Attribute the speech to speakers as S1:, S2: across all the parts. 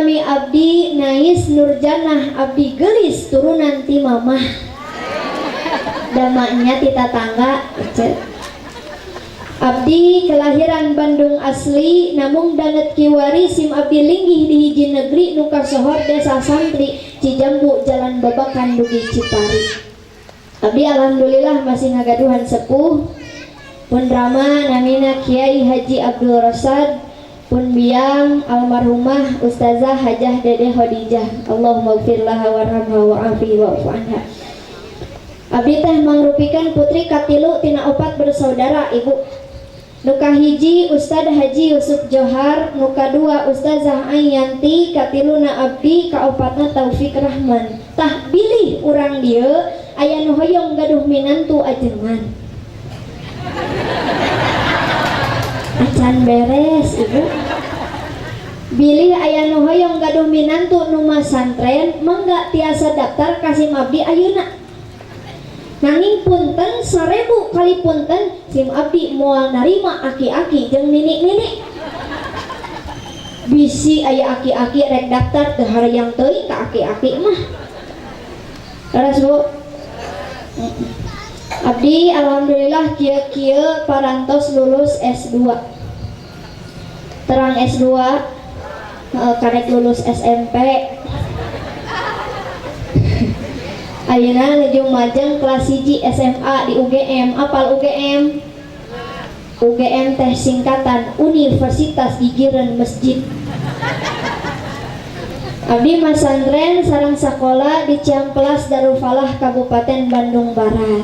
S1: nami abdi Nais Nurjanah abdi gelis turunan ti mamah damanya ti tatangga. Abdi kelahiran Bandung asli namun danget kiwari sim abdi linggih di hiji negeri nu kasohor desa Santri Cijambu Jalan Babakan dugi Cipari. Abdi alhamdulillah masih ngagaduhan sepuh pun rama namina Kiai Haji Abdul Rasad pun biang almarhumah Ustazah Hajah Dede Khadijah. Allahumma gfir laha warhamha wa'afi wa'fu anha. Abdi teh mangrupikeun putri katilu tina 4 bersaudara ibu. Nuka hiji Ustad Haji Yusuf Johar, nuka 2 Ustazah Ayanti, katiluna abdi, kaopatna Taufik Rahman. Tah bilih urang dieu aya nu hoyong gaduh minantu ajengan. Acan beres ibu. Bilih aya nu hoyong gaduh minantu nu masantren mangga tiasa daftar kasih abdi ayeuna. Nanging punten 1000 kali punten sim abdi moal narima aki-aki jeung nini-nini. Bisi aya aki-aki rek daftar teu harayang teuing ka aki-aki mah. Terus Bu. Abdi alhamdulillah kieu-kieu parantos lulus S2. Terang S2 karek lulus SMP. Ayeuna nuju majeng kelas 1 SMA di UGM. Apal UGM? UGM teh singkatan Universitas Gigireun Masjid. Abdi masantren sareng sakola di Ciamplas Darul Falah Kabupaten Bandung Barat.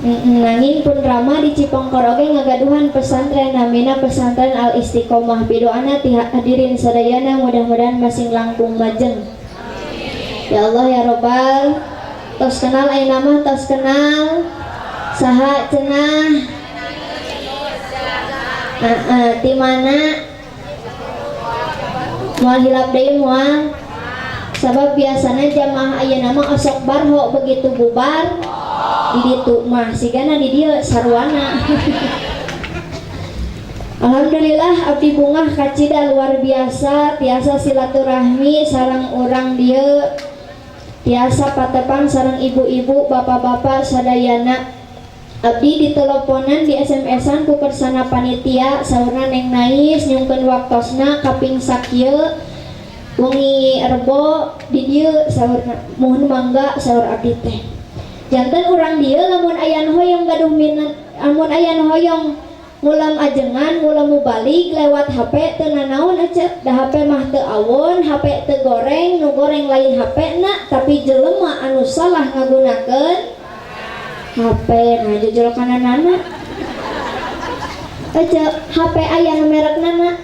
S1: Nanging pun rama di Cipongkor oge ngagaduhan pesantren namina pesantren Al Istiqomah. Bidoana ti hadirin sadayana mudah-mudahan masing langkung majeng. Ya Allah ya Robbal. Tos kenal ayeuna mah tos kenal. Saha cenah? Ti mana? Moal hilap deui moal. Sabab biasana jamaah ayeuna mah osok barho begitu bubar di ditu mah sigana di dieu sarwana. Alhamdulillah abdi bungah kacida luar biasa tiasa silaturahmi sareng urang dieu tiasa patepang sareng ibu-ibu bapak-bapak sadayana. Abdi diteleponan di SMS-an ku kersana panitia saurna Neng Nais nyungkeun waktosna kaping sakieu wengi rebo di dieu saurna mohon mangga saur abdi teh. Janten urang dieu lamun aya nu hoyong gaduh minat amun aya nu hoyong ngulam ajengan ngulam mubalik lewat HP teu nanaon ece da HP mah teu awon HP teu goreng nu goreng lain HP na tapi jelema anu salah ngagunakeun HP nah jujur kananana ece HP aya nu merekna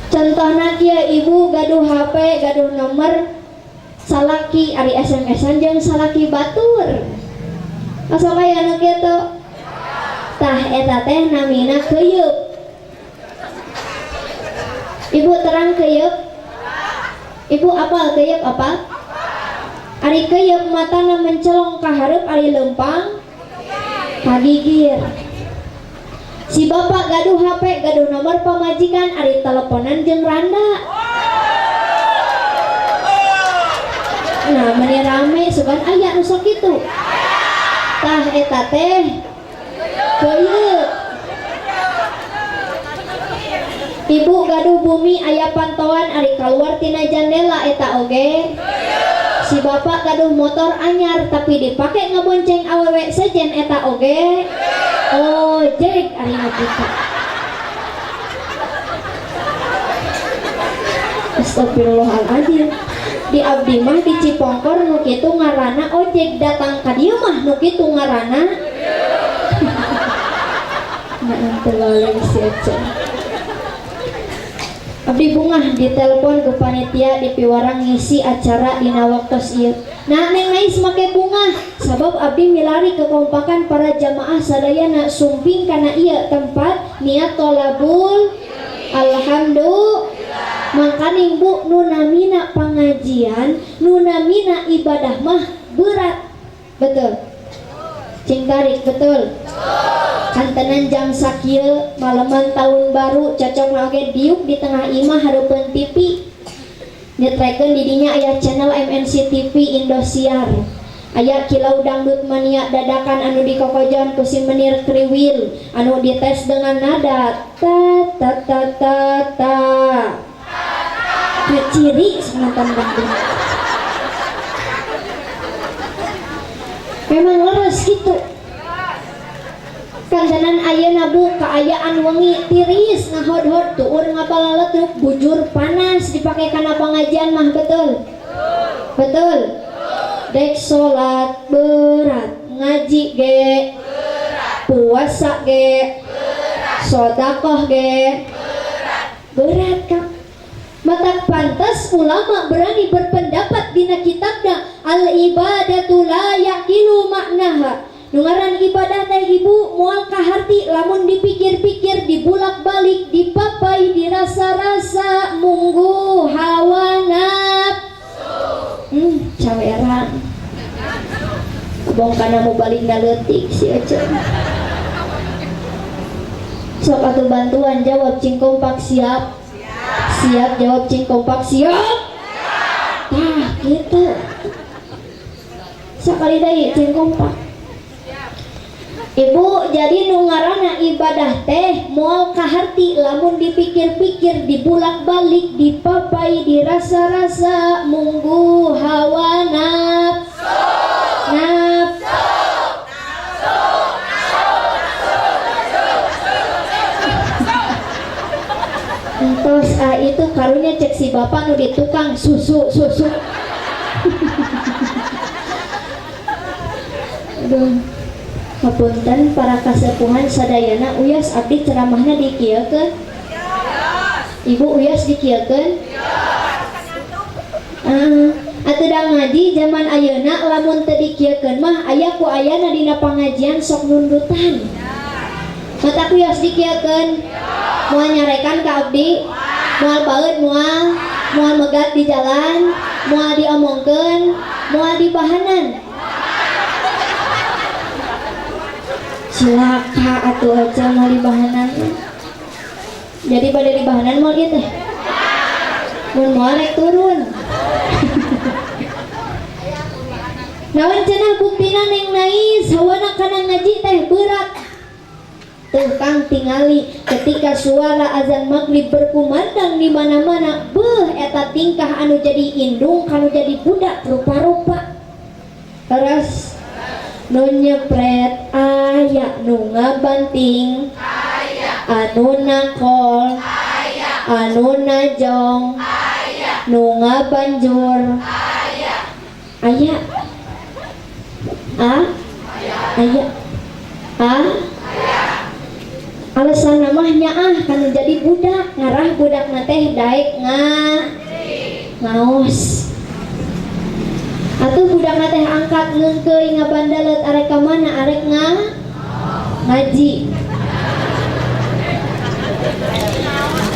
S1: contohna kieu ibu gaduh HP gaduh nomor salaki ari SMS-an jeung salaki batur. Asa aya nu kitu? Tah eta teh namina keuyeub. Ibu terang keuyeub? Ibu apal keuyeub apa? Ari keuyeub matana mencelong ka hareup ari leumpang kagigir. Si bapak gaduh HP gaduh nomor pamajikan ari teleponan jeung randa. Nah meni rame sugan aya nu sakitu. Tah eta teh keuyeub. Ibu gaduh bumi aya pantauan ari kaluar tina jandela eta oge. Si bapak gaduh motor anyar tapi dipake ngabonceng awewe sejen eta oge. Ojek ari ngapika. Astagfirullahaladzim. Di abdi mah di Cipongkor nu kitu ngaranna ojek datang ka dieu mah nu kitu ngaranna teu lali si Ece. Abdi bungah ditelepon ke panitia di piwarang ngisi acara dina waktos ieu. Nah Neng Nais make bungah sabab abdi milari kekompakan para jamaah sadayana sumping kana ieu tempat niat tolabul alhamdulillah. Mangkaning Bu nunamina pengajian nunamina ibadah mah berat betul Cing tarik betul. Kantenan jam sakieu malaman tahun baru cocok oge diuk di tengah imah hareupeun TV. Nyetrekeun di dinya aya channel MNC TV Indosiar. Aya Kilau Dangdut Mania dadakan anu dikokojon ku si Menir Kriwil anu dites dengan nada ta ta ta ta ta. Ciri semantan dangdut. Memang leres gitu. Kandanan ayeuna bu kaayaan wengi tiris ngahod-hod tuur ngapalaletruk bujur panas dipake kana pengajian mah betul. Betul. Dek salat berat, ngaji ge berat, puasa ge berat, sedekah ge berat kan. Mata pantas ulama berani berpendapat dina kitabna al ibadatu la yaqilu maknaha. Nungaran ibadah teh ibu moal kaharti lamun dipikir-pikir, dibulak-balik, dipapai, dirasa-rasa, munggu hawa nafsu. Caweran. Abong kana mau balik naletik si Ece. Sok atuh bantuan jawab cing kompak siap. Siap jawab cing kompak siap. Tah gitu. Sakali deui cing kompak. Ibu jadi nungarana ibadah teh moal kaharti lamun dipikir-pikir, dibulak-balik, dipapai, dirasa-rasa, munggu hawa nafsu. Entos itu karunya cek si bapak nu di tukang susu. Aduh. Hapunten para kasepuhan sadayana uyas abdi ceramahna dikieukeun. Ibu uyas dikieukeun. Atuh da ngaji zaman ayeuna lamun teu dikieukeun mah aya ku ayana dina pangajian sok nundutan. Mata uyas dikieukeun. Moal nyarekan ka abdi, moal baeud moal megat di jalan, moal diomongkeun, moal dibahanan. Cilaka atuh aja mau dibahanan. Jadi pada dibahanan mau ieu teh. Mun moal rek turun. Naon cenah buktina Neng Nais hawana kana ngaji teh berat. Tuh Kang tingali ketika suara azan maghrib berkumandang di mana-mana, beuh eta tingkah anu jadi indung kanu jadi budak rupa-rupa. Terus nu nyepret aya nu ngabanting anu nakol anu najong nu ngabanjur aya alasan namanya kan jadi budak ngarah budak teh daek ngaos atuh budak teh angkat ngeungkeuy ngabandalet arek ka mana arek ngaji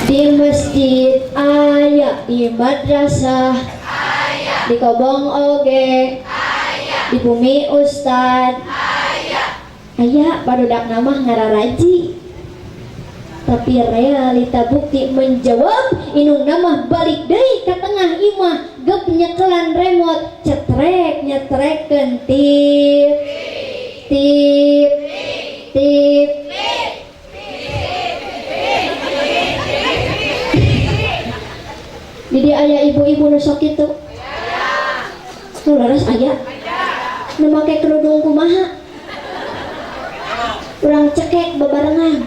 S1: di masjid aya di madrasah di kobong oge di bumi ustad aya barudak nama ngararaji. Tapi realita bukti menjawab inung nama balik deui ka tengah imah gep nyekelan remote nyetreken tip jadi aya ibu-ibu nu sok kitu nu leres aya nu make kerudung kumaha urang cekek bebarengan.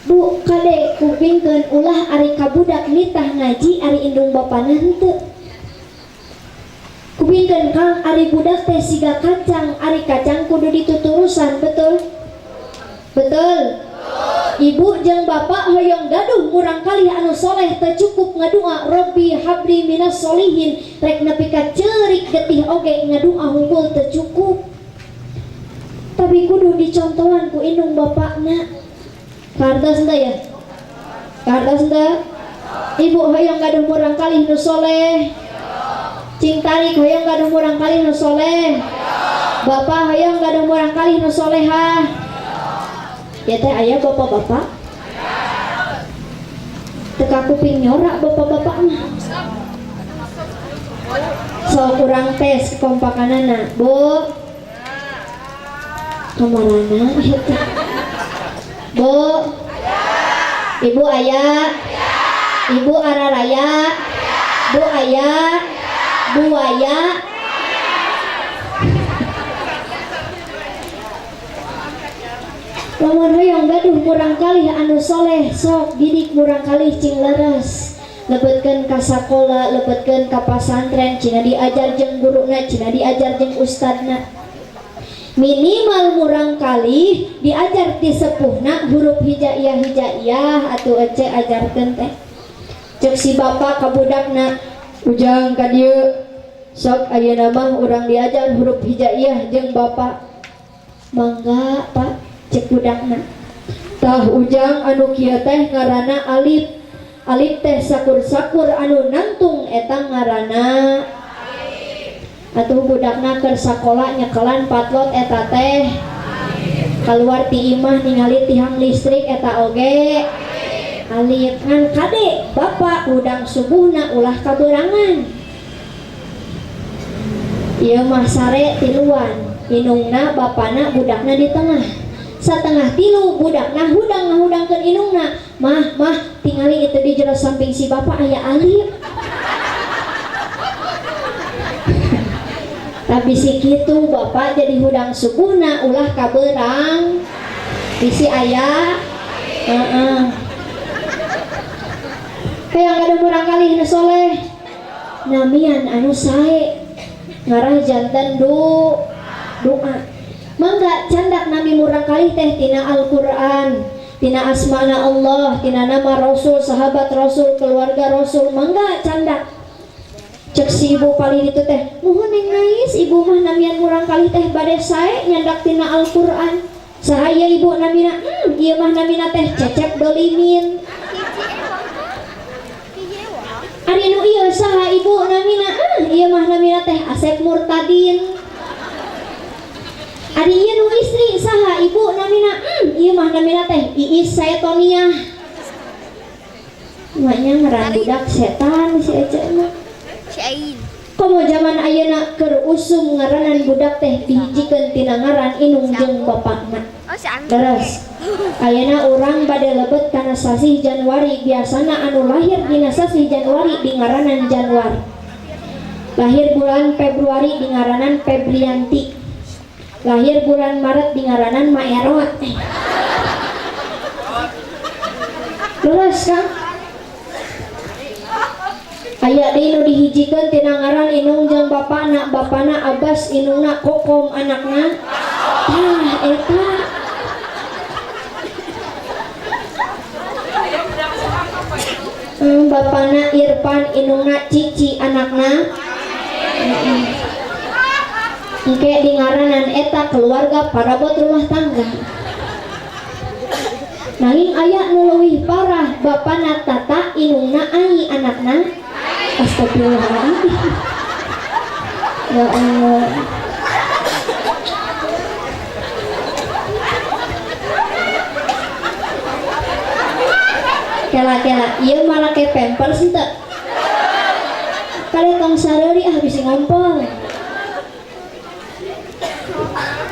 S1: Bu kade kupingkeun ulah ari kabudak nitah ngaji ari indung bapana henteu. Kupingkeun Kang ari budak teh siga kacang, ari kacang kudu dituturusan, betul? Betul. Ibu jeung bapak hoyong gaduh murang kali anu soleh teu cukup ngadua Robbi habli minas solihin rek nepi ka ceurik getih oge ngadua hungkul teu cukup. Tapi kudu dicontohan ku indung bapakna. Kartos ente ya? Kartos ente? Ibu hoyong gaduh murang kali nu soleh. Cing tarik hoyong gaduh murang kali nu soleh. Bapak hayang gaduh murang kalih nu solehah. Ya teh aya bapak-bapak. Teka kuping nyorak bapak-bapak mah. So kurang tes kompakanana, Bu. Kamarana eta. Bu. Ibu aya. Ibu araraya. Bu aya. Bu aya. Lamun hoyong gaduh murang kalih anu soleh sok didik murang kalih cing leres. Lebetkeun ka sakola, lebetkeun ka pasantren, cina diajar jeung guruna, cina diajar jeung ustadna. Minimal murang kalih diajar ti sepuhna huruf hijaiyah atuh ece ajarkeun teh. Cek si bapak ka budakna, ujang ka dieu. Sok ayeuna mah urang diajar huruf hijaiyah jeung bapak. Mangga, Pak, cek budakna. Tah ujang anu kieu teh ngaranna alif. Alif teh sakur-sakur anu nantung eta ngaranna atuh budakna keur sakola nyekelan patlot eta teh kaluar ti imah ningali tihang listrik eta oge alif ngan kade bapak udang subuhna ulah kaberangan ieu mah sare tiluan inungna bapana budakna di tengah satengah tilu budakna hudang ngahudangkeun inungna mah tingali itu di jero samping si bapak aya alif tapi si kitu bapak jadi hudang subuhna ulah kaberang bisi aya hayang gaduh murang kalih nu soleh namian anu sae ngarah janten doa mangga candak nami murang kalih teh tina Al-Qur'an, tina asmana Allah, tina nama Rasul, sahabat Rasul, keluarga Rasul, mangga candak. Cek si ibu paling itu teh, nuhun neng nangis, ibu mah namian murang kalih teh bade sae nyandak tina Al-Qur'an. Sahaya ibu namina, ieu mah namina teh Cecep Dolimin. Ari nu ieu saha ibu namina, ieu mah namina teh Asep Murtadin. Ari ieu nu istri saha ibu namina ieu mah namina teh Iis Saetonia. Maknya ngaran budak setan si Ece mah. Si Ain. Komo zaman ayeuna keur usum ngaranan budak teh dihijikeun tina ngaran inung jeung bapakna. Oh si Andi. Terus ayeuna urang bade lebet kana sasih Januari biasana anu lahir dina sasih Januari di ngaranan Januar. Lahir bulan Februari di ngaranan Febrianti. Lahir bulan Maret di ngaranan Maerot. Terus kan aya deui nu dihijikeun tina ngaran inung jeung bapana Abbas inungna Kokom anakna tah eta bapana Irfan inungna Cici anakna engke di ngaranan eta keluarga parabot rumah tangga. Nanging aya nu leuwih parah bapana Tata inungna Ai anakna. Astagfirullahaladzim. Ya Allah. Kela ieu malah ke pampers henteu. Kali tong sareuri bisi ngompol.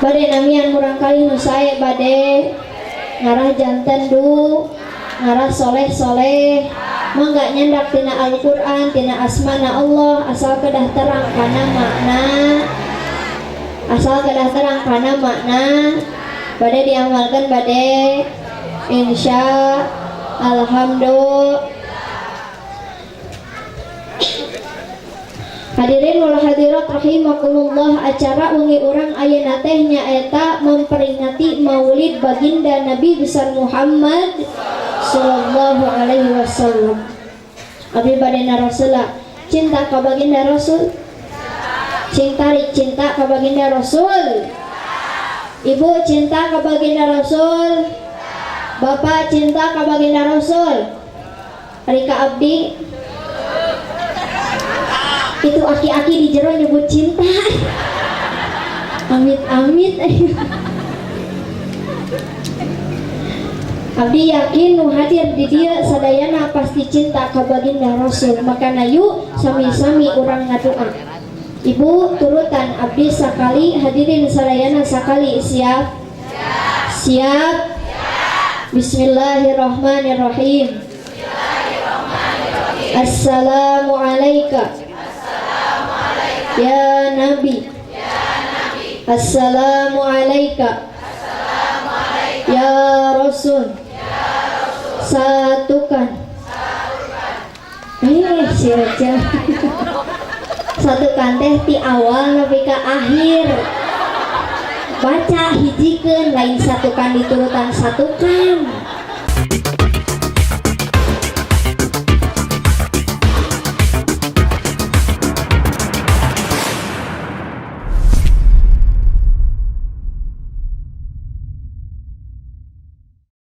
S1: Bade namian murang kalih nu sae bade ngarah janten ngarah soleh mangga nyandak tina Al-Qur'an tina asmana Allah asal kedah terang kana makna bade diamalkan bade insya alhamdulillah. Hadirin wal hadirat rahimakumullah, acara wengi urang ayeuna teh nyaeta memperingati Maulid baginda Nabi besar Muhammad sallallahu alaihi wasallam. Abi bade narasula cinta ka baginda Rasul. Cinta ka baginda Rasul. Ibu cinta ka baginda Rasul. Bapak cinta ka baginda Rasul. Rika abdi itu aki-aki di jero nyebut cinta. Amit Abdi yakin nu hadir di dia sadayana pasti cinta ka baginda Rasul. Makana yuk sami-sami urang ngadoa. Ibu turutan abdi sakali, hadirin sadayana sakali. Siap? Siap? Bismillahirrahmanirrahim. Assalamualaikum ya Nabi. Assalamualaikum ya Rasul. Satukan. Si Raja. Satukan teh ti awal nepi ka akhir. Baca hijikeun lain satukan diturutan satukan.